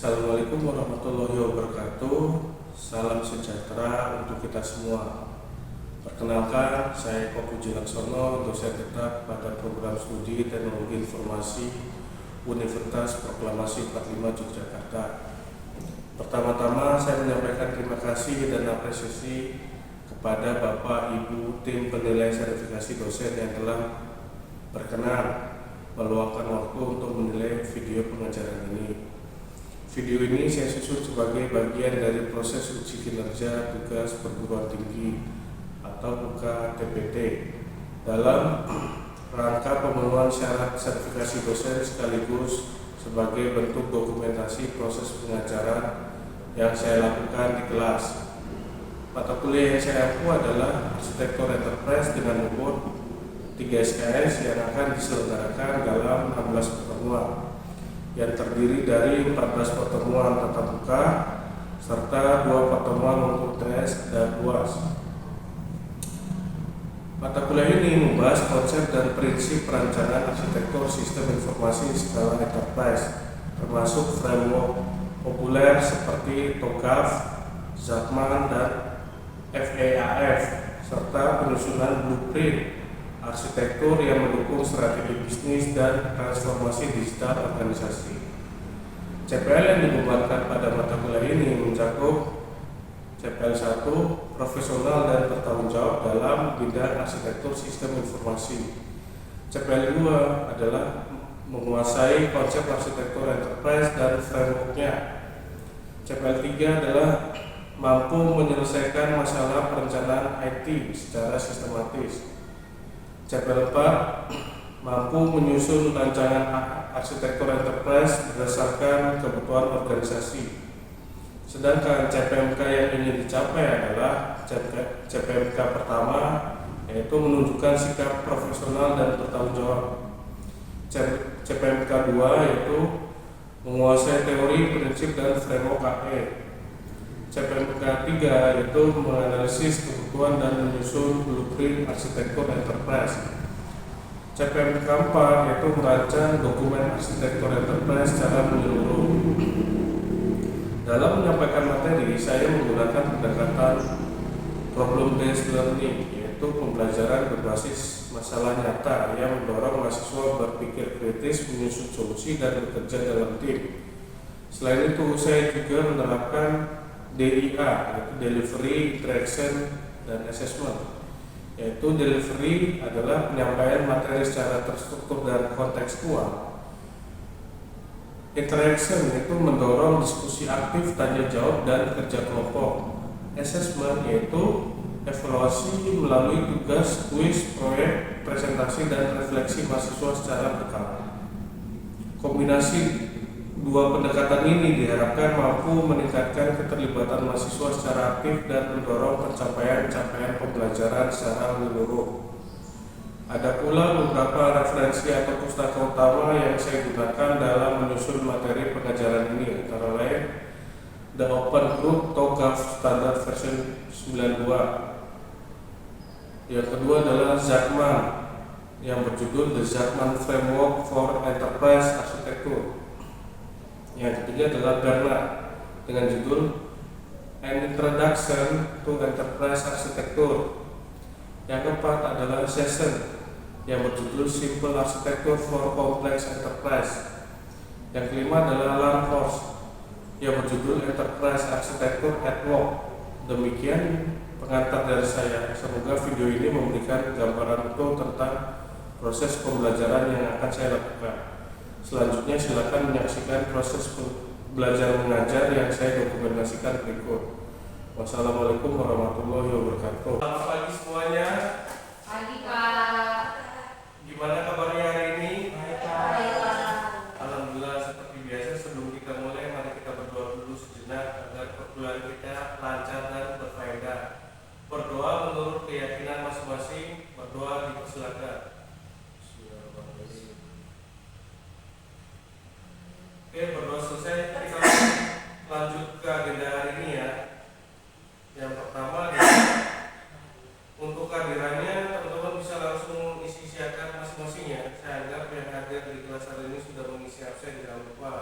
Assalamualaikum warahmatullahi wabarakatuh. Salam sejahtera untuk kita semua. Perkenalkan, saya Eko Puji Laksono, dosen tetap pada program studi Teknologi Informasi Universitas Proklamasi 45 Yogyakarta. Pertama-tama saya menyampaikan terima kasih dan apresiasi kepada Bapak Ibu tim penilai sertifikasi dosen yang telah berkenan meluangkan waktu untuk menilai video pengajaran ini. Video ini saya susun sebagai bagian dari proses uji kinerja tugas perguruan tinggi atau UKTPT dalam rangka pemenuhan syarat sertifikasi dosen sekaligus sebagai bentuk dokumentasi proses pengajaran yang saya lakukan di kelas. Mata kuliah yang saya ampu adalah Arsitektur Enterprise dengan nomor 3 SKS yang akan diselenggarakan dalam 16 pertemuan yang terdiri dari 14 pertemuan tatap muka serta 2 pertemuan untuk tes dan UAS. Mata kuliah ini membahas konsep dan prinsip perancangan arsitektur sistem informasi skala enterprise, termasuk framework populer seperti TOGAF, Zalman, dan FEAF, serta penyusunan blueprint arsitektur yang mendukung strategi bisnis dan transformasi digital organisasi. CPL yang dibebankan pada mata kuliah ini mencakup CPL 1, profesional dan bertanggung jawab dalam bidang arsitektur sistem informasi. CPL 2 adalah menguasai konsep arsitektur enterprise dan frameworknya. CPL 3 adalah mampu menyelesaikan masalah perencanaan IT secara sistematis. CPL 4 mampu menyusun rancangan arsitektur enterprise berdasarkan kebutuhan organisasi. Sedangkan CPMK yang ingin dicapai adalah CPMK pertama, yaitu menunjukkan sikap profesional dan bertanggung jawab. CPMK 2 yaitu menguasai teori, prinsip, dan framework AE. CPMK 3 yaitu menganalisis kebutuhan dan menyusun blueprint arsitektur enterprise. CPMK 4 yaitu merancang dokumen arsitektur enterprise secara menyeluruh. Dalam menyampaikan materi, saya menggunakan pendekatan problem based learning, yaitu pembelajaran berbasis masalah nyata yang mendorong mahasiswa berpikir kritis, menyusun solusi, dan bekerja dalam tim. Selain itu, saya juga menerapkan DIA, yaitu Delivery, Interaction, dan Assessment. Yaitu delivery adalah penyampaian materi secara terstruktur dan kontekstual. Interaction yaitu mendorong diskusi aktif, tanya jawab, dan kerja kelompok. Assessment yaitu evaluasi melalui tugas, kuis, proyek, presentasi, dan refleksi mahasiswa secara berkala. Kombinasi dua pendekatan ini diharapkan mampu meningkatkan keterlibatan mahasiswa secara aktif dan mendorong pencapaian-capaian pembelajaran secara menyeluruh. Ada pula beberapa referensi atau pustaka utama yang saya gunakan dalam menyusun materi pengajaran ini, antara lain The Open Group TOGAF Standard Version 92. Yang kedua adalah Zalman yang berjudul The Zalman Framework for Enterprise Architecture. Yang ketiga adalah Bernard dengan judul An Introduction to Enterprise Architecture. Yang keempat adalah Session yang berjudul Simple Architecture for Complex Enterprise. Yang kelima adalah Landhorst yang berjudul Enterprise Architecture at Work. Demikian pengantar dari saya. Semoga video ini memberikan gambaran utuh tentang proses pembelajaran yang akan saya lakukan. Selanjutnya silakan menyaksikan proses belajar mengajar yang saya dokumentasikan berikut. Wassalamualaikum warahmatullahi wabarakatuh. Selamat pagi semuanya. Pagi Pak. Gimana kabarnya hari ini? Baik Pak. Alhamdulillah, seperti biasa sebelum kita mulai mari kita berdoa dulu sejenak agar perkuliahan kita lancar dan berfaedah. Berdoa menurut keyakinan masing-masing, berdoa dipersilakan. Oke, berdoa selesai. Kita lanjut ke agenda hari ini ya. Yang pertama adalah untuk kehadirannya teman-teman bisa langsung isi siakan masing-masing ya. Saya anggap yang hadir di kelas hari ini sudah mengisi absen, jangan lupa.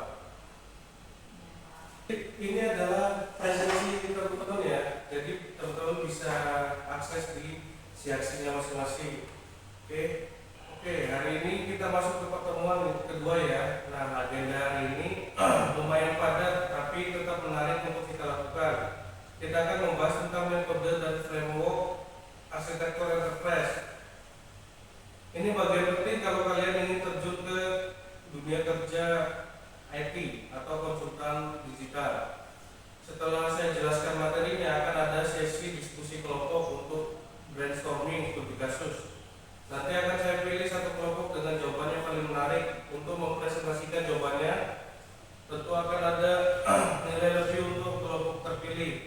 aksi-aksinya masing-masing. Oke, hari ini kita masuk ke pertemuan kedua ya. Nah, agenda hari ini lumayan padat tapi tetap menarik untuk kita lakukan. Kita akan membahas tentang metode dan framework arsitektur enterprise. Ini bagian penting kalau kalian ingin terjun ke dunia kerja IT atau konsultan digital. Setelah saya jelaskan materinya, akan ada sesi diskusi kelompok untuk brainstorming studi kasus. Nanti akan saya pilih satu kelompok dengan jawaban yang paling menarik. Untuk mempresentasikan jawabannya, tentu akan ada nilai lebih untuk kelompok terpilih.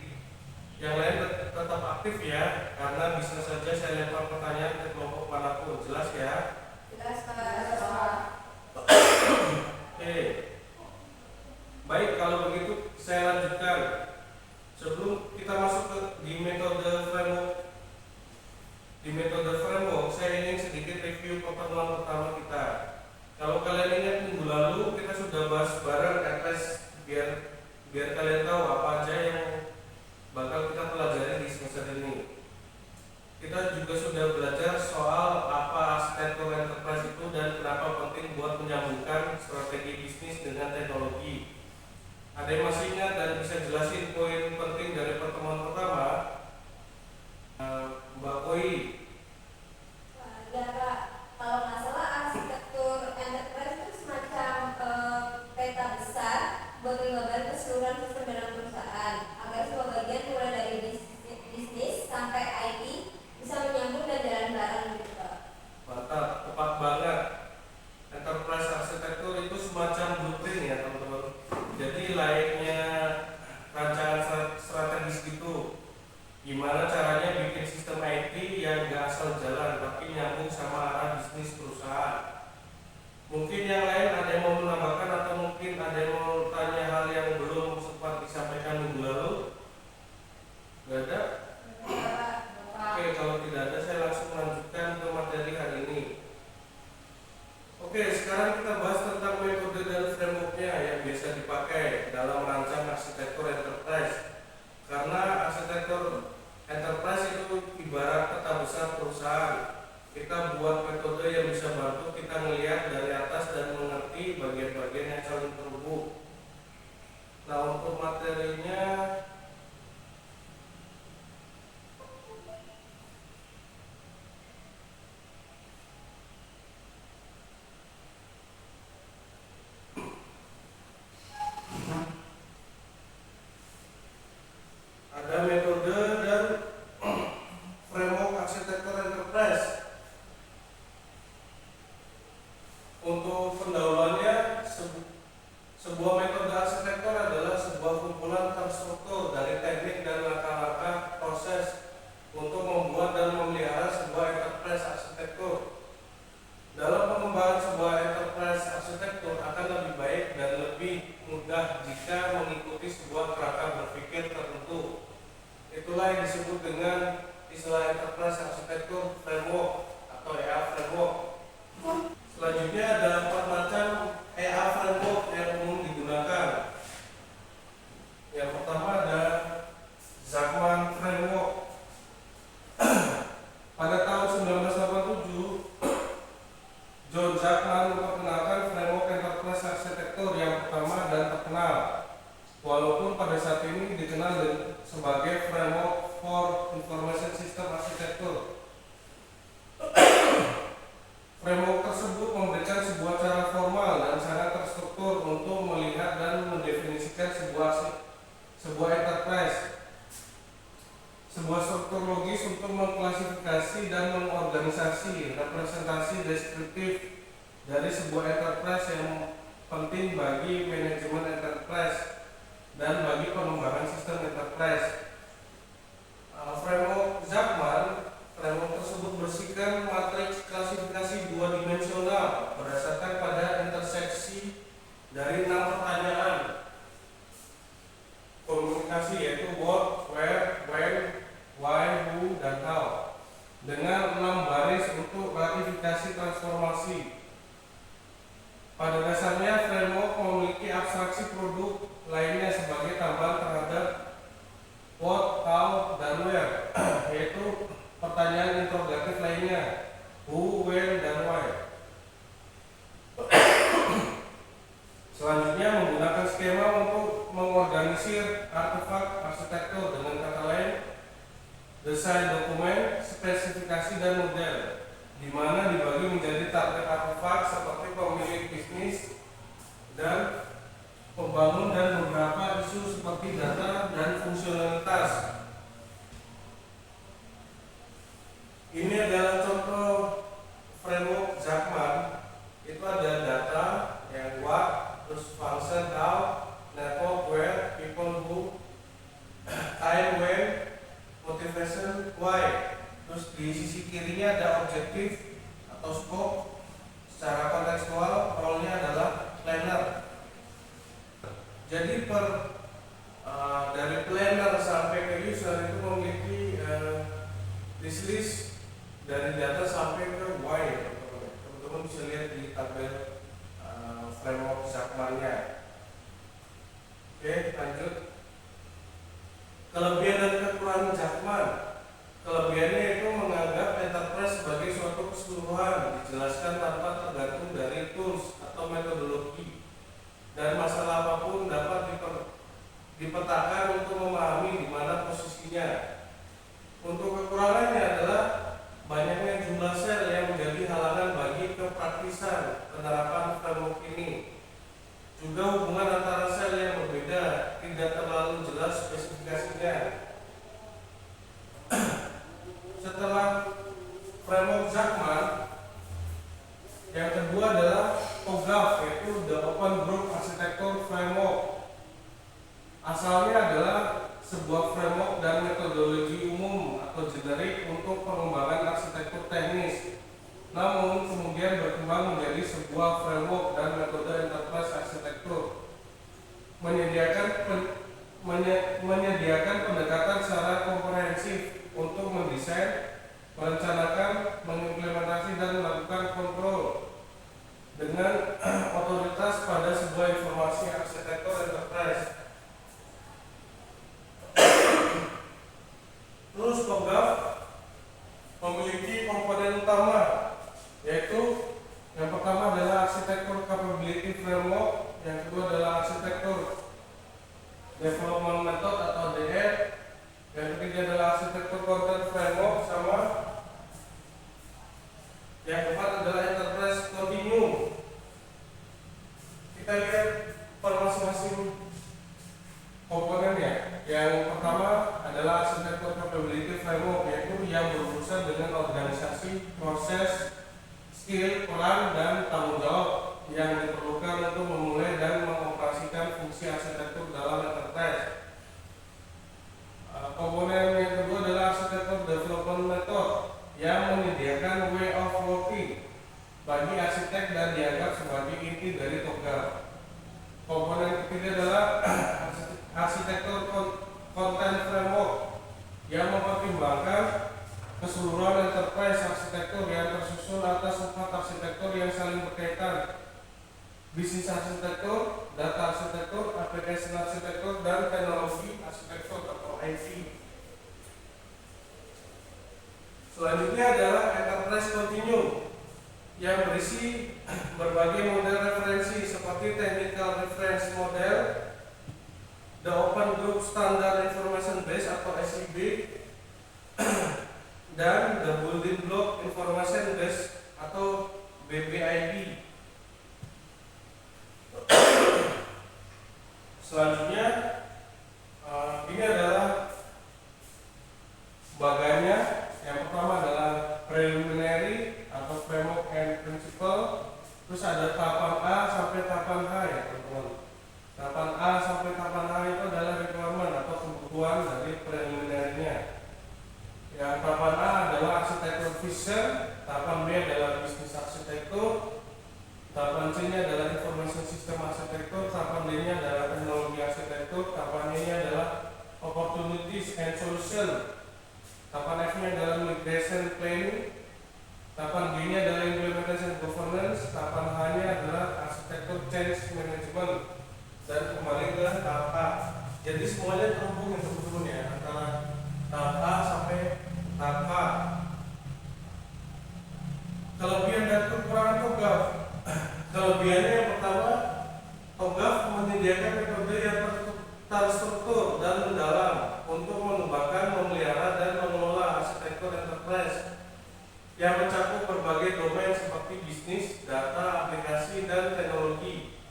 Yang lain tetap aktif ya, karena bisa saja saya lempar pertanyaan ke kelompok manapun. Jelas ya? Jelas Pak. Oke. Baik, kalau begitu saya lanjutkan. Sebelum kita masuk di metode framework, saya ingin sedikit review pertemuan pertama kita. Kalau kalian ingat minggu lalu kita sudah bahas bareng tes biar kalian tahu apa aja yang bakal kita pelajari di semester ini. Kita juga sudah belajar soal apa arsitektur enterprise itu dan kenapa penting buat menyambungkan strategi bisnis dengan teknologi. Ada yang masih ingat dan bisa jelasin poin penting dari pertemuan pertama? Mbak Koi. Ya Pak, kalau nggak salah arsitektur enterprise itu semacam peta besar buat menggambarkan keseluruhan sistem dalam perusahaan agar semua bagian mulai dari bisnis sampai IT bisa menyambung dan jalan bareng gitu Pak. Mantap, tepat banget. Enterprise arsitektur itu semacam blueprint ya teman-teman. Jadi layaknya rancangan strategis gitu. Gimana caranya bikin sistem IT yang gak asal jalan tapi nyambung sama arah bisnis perusahaan. Mungkin yang lain ada yang mau menambahkan atau mungkin ada yang mau tanya hal yang belum sempat disampaikan minggu lalu? Gak ada? Oke, kalau tidak ada saya langsung lanjutkan ke materi hari ini. Oke, sekarang kita bahas tentang metode dan frameworknya yang biasa dipakai dalam merancang arsitektur enterprise. Karena arsitektur enterprise itu ibarat peta besar perusahaan. Kita buat metode yang bisa bantu kita melihat dari atas dan mengerti bagian-bagian yang saling terhubung. Nah, untuk materinya ada metode dan framework arsitektur enterprise. Untuk pendahuluannya, sebuah metode arsitektur adalah sebuah kumpulan terstruktur dari teknik dan langkah-langkah proses untuk membuat dan memelihara sebuah enterprise arsitektur. Dalam pengembangan sebuah enterprise arsitektur akan lebih baik dan lebih mudah jika mengikuti sebuah kerangka berpikir tertentu. Itulah yang disebut dengan istilah enterprise arsitektur framework atau EA framework. Selanjutnya ada 4 macam EA framework yang umum digunakan. Yang pertama ada Zachman framework. Pada tahun 1987, John Zachman memperkenalkan framework enterprise arsitektur yang pertama dan terkenal. Walaupun pada saat ini dikenal sebagai framework for information system architecture. Framework tersebut memberikan sebuah cara formal dan sangat terstruktur untuk melihat dan mendefinisikan sebuah enterprise. Sebuah struktur logis untuk mengklasifikasi dan mengorganisasi representasi deskriptif dari sebuah enterprise yang penting bagi manajemen enterprise dan bagi pengembangan sistem enterprise. Framework Zachman, framework tersebut berisikan matriks klasifikasi 2 dimensional berdasarkan pada interseksi dari 6 pertanyaan komunikasi, yaitu what, where, when, why, who, dan how, dengan 6 baris untuk ratifikasi transformasi. Pada dasarnya, framework memiliki abstraksi produk lainnya sebagai tambahan terhadap what, how, dan where, yaitu pertanyaan interrogatif lainnya, who, when, dan why. Selanjutnya menggunakan skema untuk mengorganisir artefak arsitektur, dengan kata lain desain dokumen, spesifikasi, dan model, di mana dibagi menjadi target artefak seperti pemilik bisnis dan pembangun dan beberapa isu seperti data dan fungsionalitas. Ini adalah contoh framework Zachman. Itu ada data yang what, terus function how, network where, people who, time when, motivation why. Terus di sisi kirinya ada objektif atau scope. Secara kontekstual, role-nya adalah planner. Jadi dari planner sampai ke user itu memiliki list dari data sampai ke why. Teman-teman bisa lihat di tabel framework Zachman-nya. Oke, lanjut. Kelebihan dan kekurangan Zachman. Kelebihannya itu menganggap enterprise sebagai suatu keseluruhan, dijelaskan tanpa tergantung dari tools atau metodologi, dan masalah apapun dapat dipetakan untuk memahami di mana posisinya. Untuk kekurangannya adalah banyaknya jumlah sel yang menjadi halangan bagi kepraktisan penerapan framework ini. Juga hubungan antara sel yang berbeda tidak terlalu jelas spesifikasinya. Setelah framework Zachman, yang kedua adalah TOGAF, yaitu The Open Group Architecture Framework. Asalnya adalah sebuah framework dan metodologi umum atau generik untuk pengembangan arsitektur teknis, namun kemudian berkembang menjadi sebuah framework dan metode enterprise arsitektur, menyediakan pendekatan secara komprehensif untuk mendesain, merencanakan, mengimplementasi, dan melakukan kontrol dengan otoritas pada sebuah informasi arsitektur enterprise. Terus TOGAF memiliki komponen utama, yaitu yang pertama adalah arsitektur capability framework, yang kedua adalah arsitektur development method atau DR, yang ketiga adalah arsitektur content framework, sama yang keempat adalah enterprise continuum. Kita lihat per masing-masing komponennya. Yang pertama adalah arsitektur capability framework, yaitu yang berurusan dengan organisasi, proses, skill, peran, dan tanggung jawab yang diperlukan untuk memulai dan mengoperasikan fungsi arsitektur dalam enterprise. Komponen yang kedua adalah arsitektur development method yang menyediakan way of working bagi arsitek dan dianggap sebagai inti dari TOGAF. Komponen ketiga adalah arsitektur content framework yang mempertimbangkan keseluruhan enterprise arsitektur yang tersusun atas 4 arsitektur yang saling berkaitan: bisnis arsitektur, data arsitektur, application arsitektur, dan teknologi arsitektur atau IT. Selanjutnya adalah enterprise continuum yang berisi berbagai model referensi seperti technical reference model, the open group standard information base atau SIB, dan the building block information base atau BBIB. Selanjutnya ini adalah baganya. Yang pertama adalah preliminary atau framework and principle. Terus ada tahapan A sampai tahapan H, ya teman-teman. Tahapan A sampai tahapan H itu adalah requirement atau kebutuhan dari preliminary-nya. Yang tahapan A adalah arsitektur vision, tahapan B adalah bisnis arsitektur, tahapan C-nya adalah information system arsitektur, tahapan D-nya adalah teknologi arsitektur, tahapan E-nya adalah opportunities and solution, tahapan F-nya adalah migration planning, tahapan G-nya adalah implementation governance, tahapan H-nya adalah arsitektur change management, dan kembali ke tahap A. Jadi semuanya terhubung ya teman-teman ya, antara tahap A sampai tahap A. TOGAF menyediakan metode yang terstruktur dan mendalam untuk mengembangkan, memelihara, dan mengelola arsitektur enterprise yang mencakup berbagai domain seperti bisnis, data, aplikasi, dan teknologi.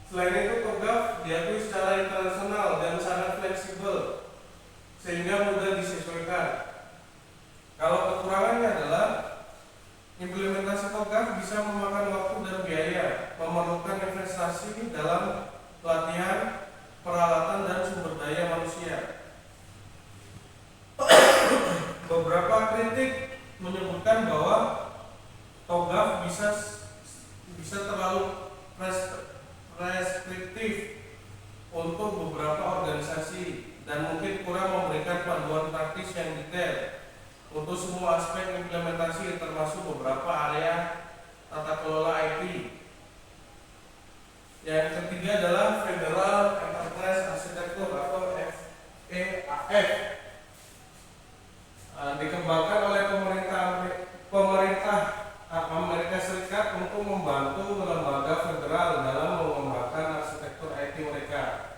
Selain itu, TOGAF diakui secara internasional dan sangat fleksibel sehingga mudah disesuaikan. Kalau kekurangannya adalah implementasi TOGAF bisa memakan waktu dan biaya, memerlukan investasi dalam pelatihan, peralatan, dan sumber daya manusia. Beberapa kritik menyebutkan bahwa TOGAF bisa terlalu preskriptif untuk beberapa organisasi dan mungkin kurang memberikan panduan praktis yang detail untuk semua aspek implementasi termasuk beberapa area tata kelola IT. Yang ketiga adalah Federal Enterprise Architecture atau FEAF. Dikembangkan oleh pemerintah Amerika Serikat untuk membantu lembaga federal dalam mengembangkan arsitektur IT mereka.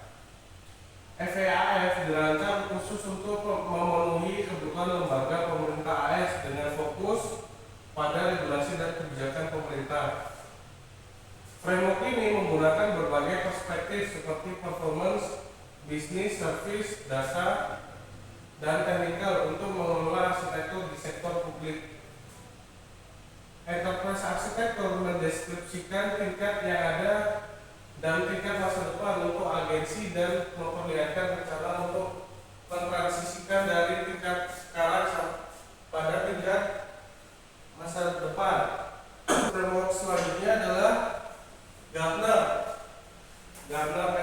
FEAF dirancang khusus untuk memenuhi kebutuhan lembaga pemerintah AS dengan fokus pada regulasi dan kebijakan pemerintah. Framework ini menggunakan berbagai perspektif seperti performance, bisnis, service, data, dan teknikal untuk mengelola arsitektur di sektor publik. Enterprise arsitektur mendeskripsikan tingkat yang ada dan tingkat masa depan untuk agensi dan memperlihatkan rencana untuk mentransisikan dari tingkat sekarang pada tingkat masa depan. Framework selanjutnya adalah Gartner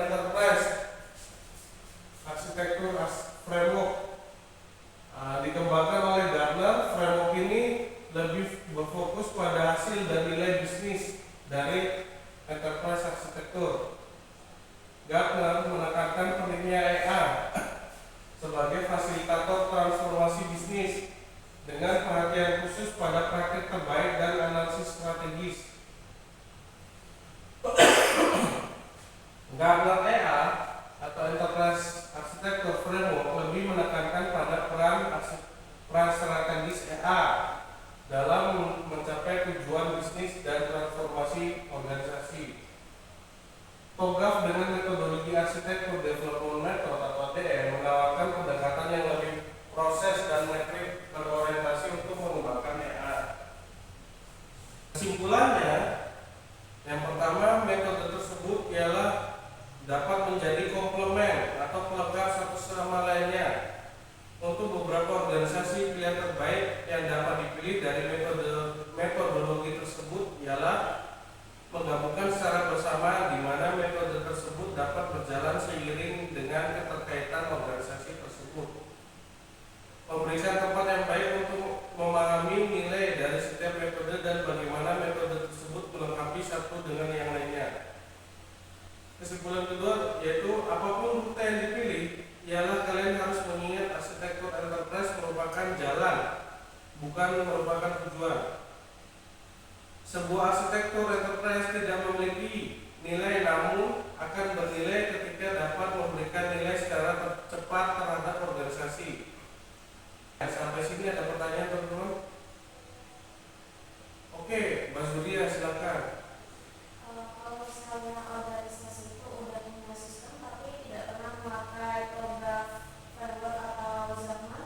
Enterprise Arsitektur Framework. Dikembangkan oleh Gartner, framework ini lebih berfokus pada hasil dan nilai bisnis dari enterprise arsitektur. Gartner menekankan pentingnya AI sebagai fasilitator transformasi bisnis dengan perhatian khusus pada praktik terbaik dan analisis strategis. Gartner AI atau Enterprise Architecture Framework lebih menekankan pada peran strategis AI dalam mencapai tujuan bisnis dan transformasi organisasi. TOGAF dengan metodologi arsitektur development method atau ADM menawarkan pendekatan yang lebih proses dan metrik berorientasi untuk mengembangkan AI. Kesimpulannya, yang pertama, metode tersebut ialah dapat menjadi komplement atau pelengkap satu sama lainnya. Untuk beberapa organisasi, pilihan terbaik yang dapat dipilih dari metodologi tersebut ialah menggabungkan secara bersama di mana metode tersebut dapat berjalan seiring dengan keterkaitan organisasi tersebut. Memberikan tempat yang baik untuk memahami nilai dari setiap metode dan bagaimana metode tersebut melengkapi satu dengan yang lainnya. Kesimpulan kedua yaitu apapun rute yang dipilih ialah kalian harus mengingat arsitektur enterprise merupakan jalan, bukan merupakan tujuan. Sebuah arsitektur enterprise tidak memiliki nilai namun akan bernilai ketika dapat memberikan nilai secara cepat terhadap organisasi. Sampai sini ada pertanyaan teman-teman? Oke, Mbak Zulia silakan. Kalau misalnya organisasi itu udah punya sistem tapi tidak pernah memakai program framework atau zaman,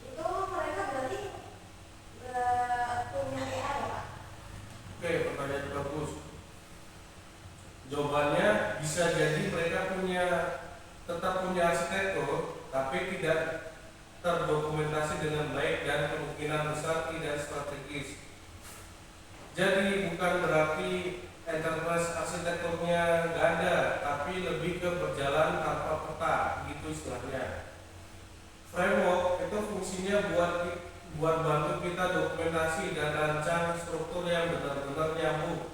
itu mereka berarti punya AI ya Pak? Oke, pertanyaan bagus. Jawabannya bisa jadi mereka tetap punya arsitektur tapi tidak terdokumentasi dengan baik dan kemungkinan besar tidak strategis. Jadi bukan berarti enterprise arsitekturnya nggak ada, tapi lebih ke berjalan tanpa peta, gitu istilahnya. Framework itu fungsinya buat bantu kita dokumentasi dan rancang struktur yang benar-benar nyambung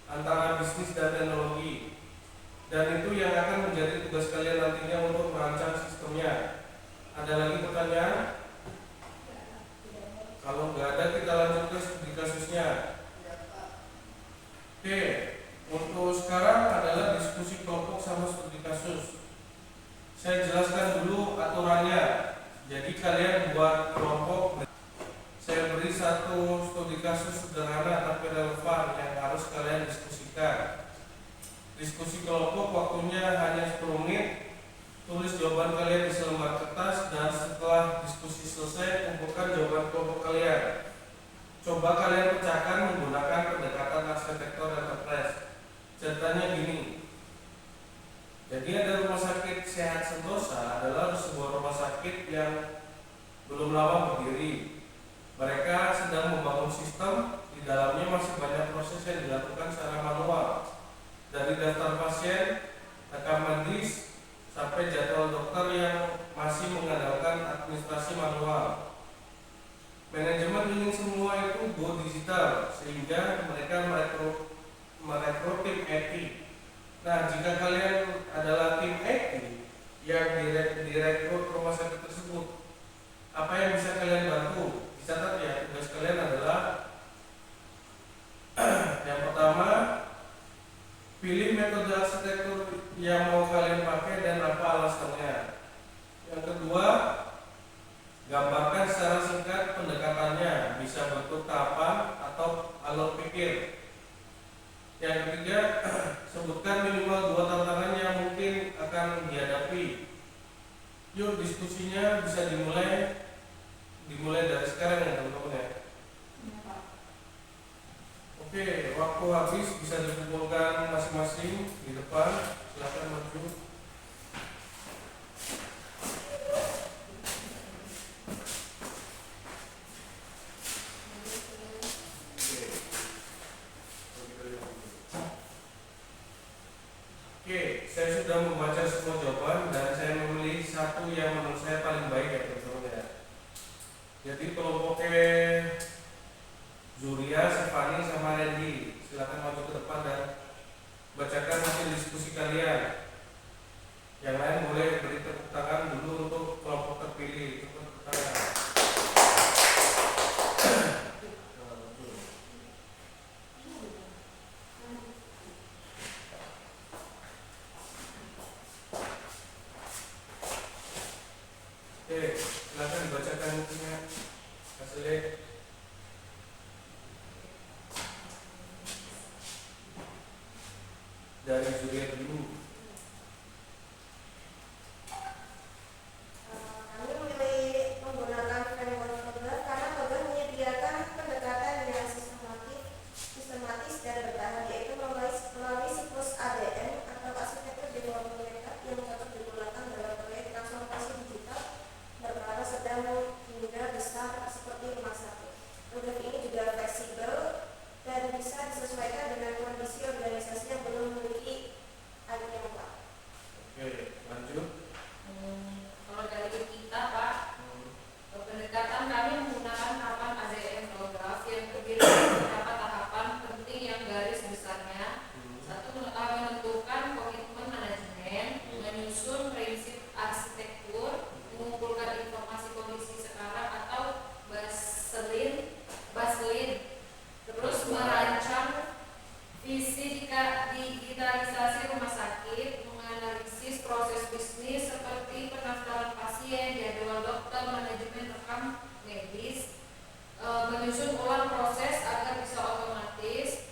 antara bisnis dan teknologi. Dan itu yang akan menjadi tugas kalian nantinya untuk merancang sistemnya. Ada lagi pertanyaan? Kalau nggak ada kita lanjut ke studi kasusnya. Oke, untuk sekarang adalah sama studi kasus. Saya jelaskan dulu aturannya. Jadi kalian buat kelompok. Saya beri satu studi kasus sederhana tapi relevan yang harus kalian diskusikan. Diskusi kelompok waktunya hanya 10 menit. Tulis jawaban kalian di selembar kertas dan setelah diskusi selesai kumpulkan jawaban kelompok kalian. Coba kalian pecahkan menggunakan pendekatan arsitektur enterprise. Ceritanya gini. Jadi ada rumah sakit Sehat Sentosa adalah sebuah rumah sakit yang belum lama berdiri. Mereka sedang membangun sistem, di dalamnya masih banyak proses yang dilakukan secara manual. Dari daftar pasien, rekam medis, sampai jadwal dokter yang masih mengandalkan administrasi manual. Manajemen ingin semua itu go digital, sehingga mereka merekrut tim IT. Nah, jika kalian adalah tim IT yang direkrut rumah sakit tersebut, apa yang bisa kalian bantu? Dicatat ya, tugas kalian adalah yang pertama, pilih metode arsitektur yang mau kalian pakai dan apa alasannya. Yang kedua, gambarkan secara singkat pendekatannya, bisa bentuk tahapan atau alur pikir. Yang ketiga, sebutkan minimal 2 tantangan yang mungkin akan dihadapi. Yuk, diskusinya bisa dimulai dari sekarang ya teman-teman ya. Oke, waktu habis bisa dikumpulkan masing-masing di depan. Silakan maju. Oke, saya sudah membaca semua jawaban dan saya memilih satu yang menurut saya paling baik ya teman-teman ya. Jadi kelompoknya Zuria, Stefani, sama Randy, silakan maju ke depan dan bacakan hasil diskusi kalian. Yang lain boleh beri tepuk tangan dulu untuk kelompok terpilih. Tepuk tangan. Oke, silakan dibacakan hasilnya. Dari Zuria dulu. Kami memilih menggunakan framework Toggle karena Toggle menyediakan pendekatan yang sistematis dan bertahan, yaitu melalui siklus ADM atau arsitektur development method yang cocok digunakan dalam proyek transformasi digital berskala sedang hingga besar seperti rumah sakit. Toggle ini juga fleksibel dan bisa disesuaikan dengan kondisi organisasi yang belum memiliki IT yang kuat. Oke, lanjut. Kalau dari kita Pak, pendekatan kami menggunakan tahapan ADM Prograf yang terdiri dari beberapa tahapan penting yang garis besarnya. Satu, menentukan komitmen manajemen, menyusun prinsip arsitektur, mengumpulkan informasi kondisi sekarang atau baseline, terus merancang visi digitalisasi rumah sakit, menganalisis proses bisnis seperti pendaftaran pasien, jadwal dokter, manajemen rekam medis, menyusun ulang proses agar bisa otomatis,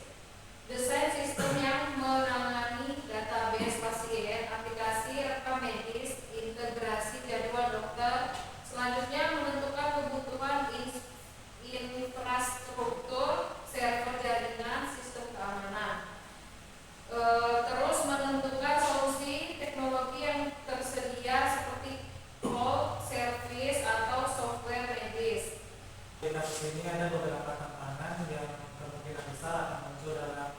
desain sistem yang menangani database pasien, aplikasi rekam medis, integrasi jadwal dokter. Selanjutnya menentukan kebutuhan infrastruktur, server jaringan, sistem keamanan. Terus menentukan solusi teknologi yang tersedia seperti cloud service atau software medis. Di kasus ini ada beberapa tantangan yang kemungkinan besar akan muncul dalam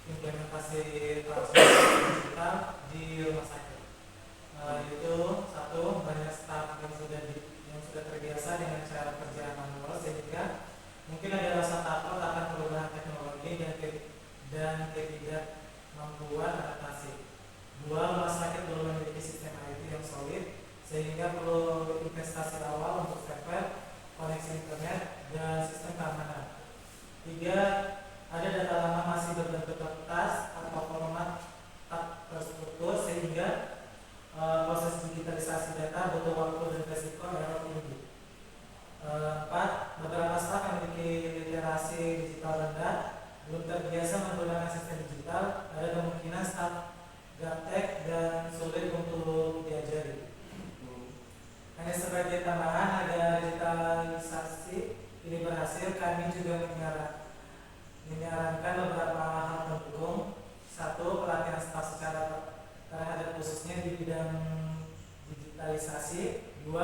implementasi transformasi digital di rumah sakit. Yaitu satu, banyak staf yang sudah terbiasa dengan cara kerja manual sehingga mungkin ada rasa takut akan perubahan teknologi dan ketidakmampuan adaptasi. Dua, rumah sakit belum memiliki sistem IT yang solid sehingga perlu investasi awal untuk server, koneksi internet, dan sistem keamanan. Tiga, ada data lama masih berbentuk kertas atau format tak terstruktur sehingga kemungkinan staf gaptek dan sulit untuk diajari. Hanya sebagai tambahan agar digitalisasi ini berhasil, kami juga menyarankan beberapa hal pendukung. 1. Pelatihan staf secara terhadap khususnya di bidang digitalisasi. 2.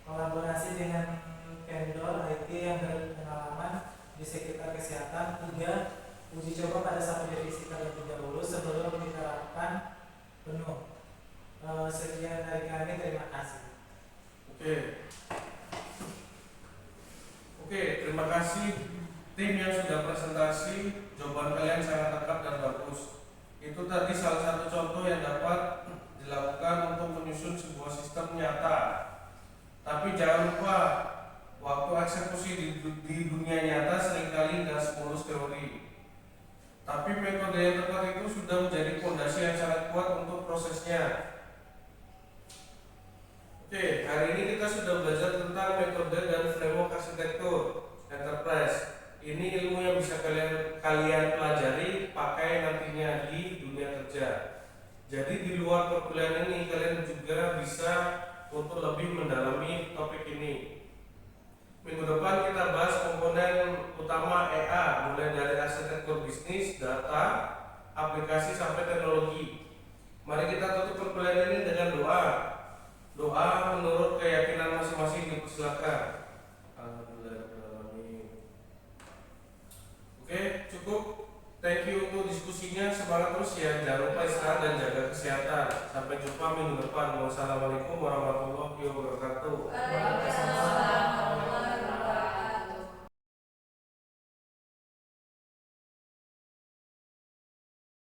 Kolaborasi dengan vendor IT yang berpengalaman di sekitar kesehatan. 3. Uji coba pada 1 divisi terlebih dahulu sebelum diterapkan penuh. Sekian dari kami, terima kasih. Oke, terima kasih tim yang sudah presentasi. Jawaban kalian sangat lengkap dan bagus. Itu tadi salah satu contoh yang dapat dilakukan untuk menyusun sebuah sistem nyata. Tapi jangan lupa, waktu eksekusi di dunia nyata seringkali tidak semulus teori. Tapi metode yang tepat itu sudah menjadi fondasi yang sangat kuat untuk prosesnya. Oke, hari ini kita sudah belajar tentang metode dan framework arsitektur enterprise. Ini ilmu yang bisa kalian pelajari pakai nantinya di dunia kerja. Jadi di luar perkuliahan ini kalian juga bisa untuk lebih mendalami topik ini. Minggu depan kita bahas komponen utama EA, mulai dari arsitektur bisnis, data, aplikasi sampai teknologi. Mari kita tutup perkuliahan ini dengan doa. Doa menurut keyakinan masing-masing, dipersilakan. Alhamdulillahirrahmanirrahim. Oke, cukup. Thank you untuk diskusinya. Semangat terus ya. Jangan lupa istirahat dan jaga kesehatan. Sampai jumpa minggu depan. Wassalamualaikum warahmatullahi wabarakatuh. Waalaikumsalam.